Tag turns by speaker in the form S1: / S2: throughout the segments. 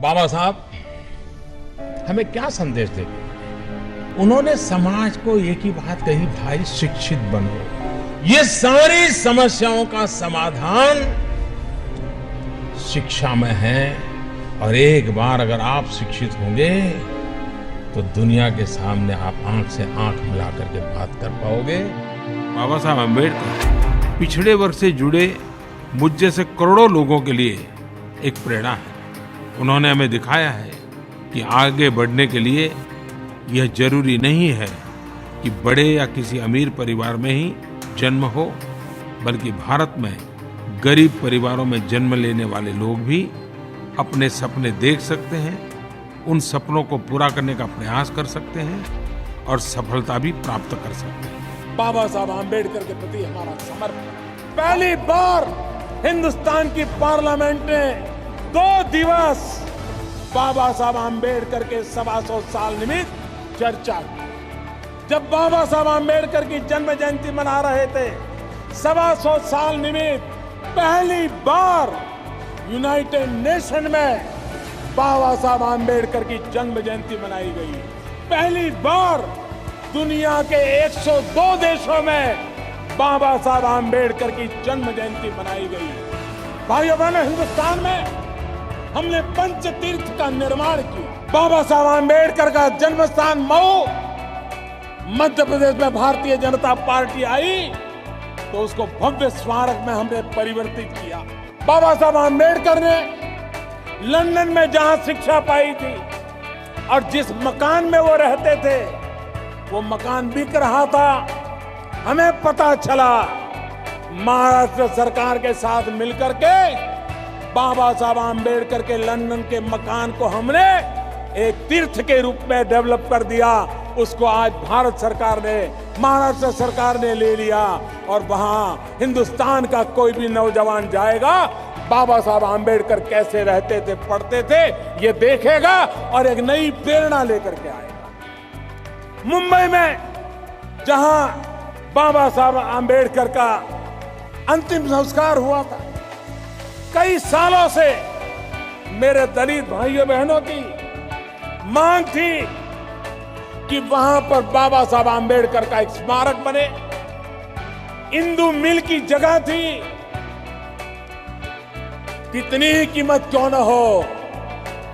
S1: बाबा साहब हमें क्या संदेश देते? उन्होंने समाज को एक ही बात कही, भाई शिक्षित बनो। ये सारी समस्याओं का समाधान शिक्षा में है और एक बार अगर आप शिक्षित होंगे तो दुनिया के सामने आप आंख से आंख मिला करके बात कर पाओगे।
S2: बाबा साहब अम्बेडकर पिछड़े वर्ग से जुड़े मुझ जैसे करोड़ों लोगों के लिए एक प्रेरणा है। उन्होंने हमें दिखाया है कि आगे बढ़ने के लिए यह जरूरी नहीं है कि बड़े या किसी अमीर परिवार में ही जन्म हो, बल्कि भारत में गरीब परिवारों में जन्म लेने वाले लोग भी अपने सपने देख सकते हैं, उन सपनों को पूरा करने का प्रयास कर सकते हैं और सफलता भी प्राप्त कर सकते हैं।
S3: बाबा साहब आम्बेडकर के प्रति हमारा समर्पण। पहली बार हिंदुस्तान की पार्लियामेंट ने 2 दिवस बाबा साहब आम्बेडकर के 125 साल निमित्त चर्चा की। जब बाबा साहब आम्बेडकर की जन्म जयंती मना रहे थे, 125 साल निमित्त पहली बार यूनाइटेड नेशन में बाबा साहब आम्बेडकर की जन्म जयंती मनाई गई। पहली बार दुनिया के 102 देशों में बाबा साहब आम्बेडकर की जन्म जयंती मनाई गई। भाइयों बहनों, हिंदुस्तान में हमने पंच तीर्थ का निर्माण किया। बाबा साहब आम्बेडकर का जन्म स्थान मऊ, मध्य प्रदेश में भारतीय जनता पार्टी आई तो उसको भव्य स्मारक में हमने परिवर्तित किया। बाबा साहब आम्बेडकर ने लंदन में जहां शिक्षा पाई थी और जिस मकान में वो रहते थे वो मकान बिक रहा था। हमें पता चला, महाराष्ट्र सरकार के साथ मिलकर के बाबा साहब आम्बेडकर के लंदन के मकान को हमने एक तीर्थ के रूप में डेवलप कर दिया। उसको आज भारत सरकार ने, महाराष्ट्र सरकार ने ले लिया और वहां हिंदुस्तान का कोई भी नौजवान जाएगा, बाबा साहब आम्बेडकर कैसे रहते थे, पढ़ते थे, ये देखेगा और एक नई प्रेरणा लेकर के आएगा। मुंबई में जहां बाबा साहब आम्बेडकर का अंतिम संस्कार हुआ था, कई सालों से मेरे दलित भाइयों बहनों की मांग थी कि वहां पर बाबा साहब आम्बेडकर का एक स्मारक बने। इंदू मिल की जगह थी, कितनी ही कीमत क्यों न हो,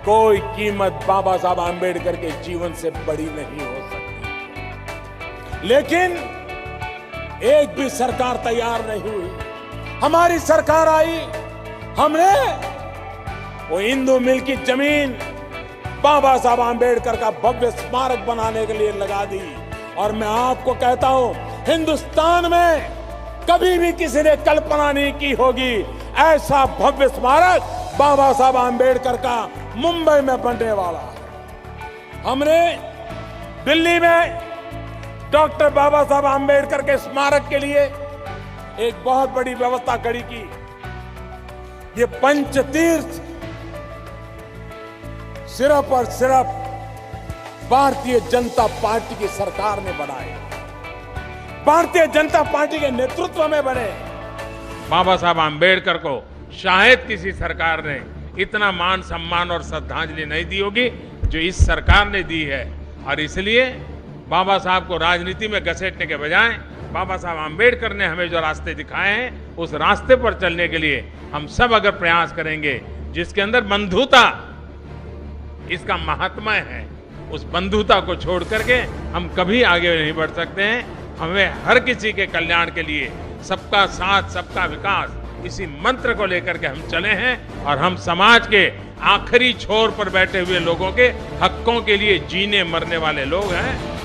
S3: कोई कीमत बाबा साहब आम्बेडकर के जीवन से बड़ी नहीं हो सकती। लेकिन एक भी सरकार तैयार नहीं हुई। हमारी सरकार आई, हमने वो इंदू मिल की जमीन बाबा साहब आम्बेडकर का भव्य स्मारक बनाने के लिए लगा दी। और मैं आपको कहता हूं, हिंदुस्तान में कभी भी किसी ने कल्पना नहीं की होगी ऐसा भव्य स्मारक बाबा साहब आम्बेडकर का मुंबई में बनने वाला है। हमने दिल्ली में डॉक्टर बाबा साहब आम्बेडकर के स्मारक के लिए एक बहुत बड़ी व्यवस्था खड़ी की। ये पंच तीर्थ सिर्फ और सिर्फ भारतीय जनता पार्टी की सरकार ने बनाए, भारतीय जनता पार्टी के नेतृत्व में बने।
S2: बाबा साहब आम्बेडकर को शायद किसी सरकार ने इतना मान सम्मान और श्रद्धांजलि नहीं दी होगी जो इस सरकार ने दी है। और इसलिए बाबा साहब को राजनीति में घसीटने के बजाय बाबा साहब आम्बेडकर ने हमें जो रास्ते दिखाए हैं, उस रास्ते पर चलने के लिए हम सब अगर प्रयास करेंगे, जिसके अंदर बंधुता इसका महात्मा है, उस बंधुता को छोड़ करके हम कभी आगे नहीं बढ़ सकते हैं। हमें हर किसी के कल्याण के लिए सबका साथ सबका विकास, इसी मंत्र को लेकर के हम चले हैं और हम समाज के आखिरी छोर पर बैठे हुए लोगों के हकों के लिए जीने मरने वाले लोग हैं।